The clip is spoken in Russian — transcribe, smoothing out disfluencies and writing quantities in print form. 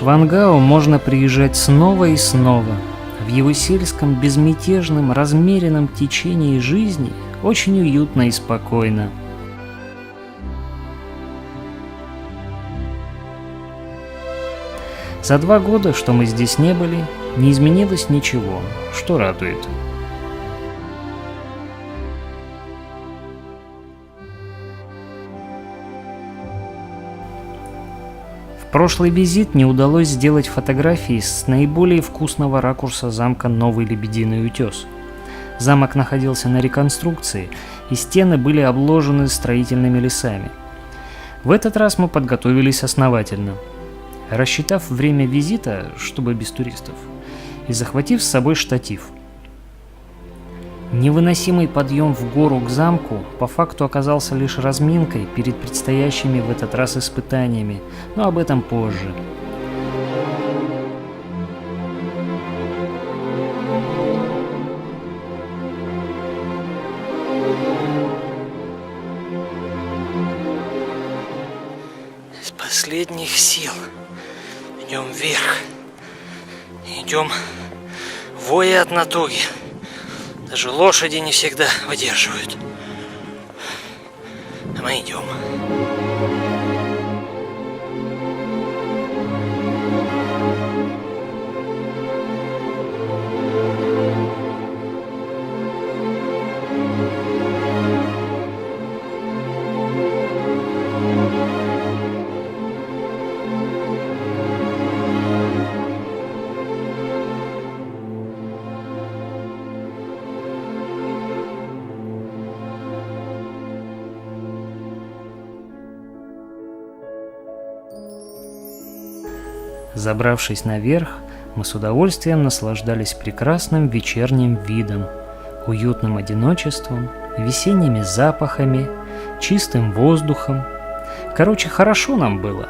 Вангао можно приезжать снова и снова. В его сельском, безмятежном, размеренном течении жизни очень уютно и спокойно. За 2 года, что мы здесь не были, не изменилось ничего, что радует. В прошлый визит не удалось сделать фотографии с наиболее вкусного ракурса замка Новый Лебединый Утес. Замок находился на реконструкции, и стены были обложены строительными лесами. В этот раз мы подготовились основательно. Рассчитав время визита, чтобы без туристов, и захватив с собой штатив. Невыносимый подъем в гору к замку по факту оказался лишь разминкой перед предстоящими в этот раз испытаниями, но об этом позже. Из последних сил идем вверх, идем воя от натуги. Даже лошади не всегда выдерживают. А мы идем. Забравшись наверх, мы с удовольствием наслаждались прекрасным вечерним видом, уютным одиночеством, весенними запахами, чистым воздухом. Короче, хорошо нам было.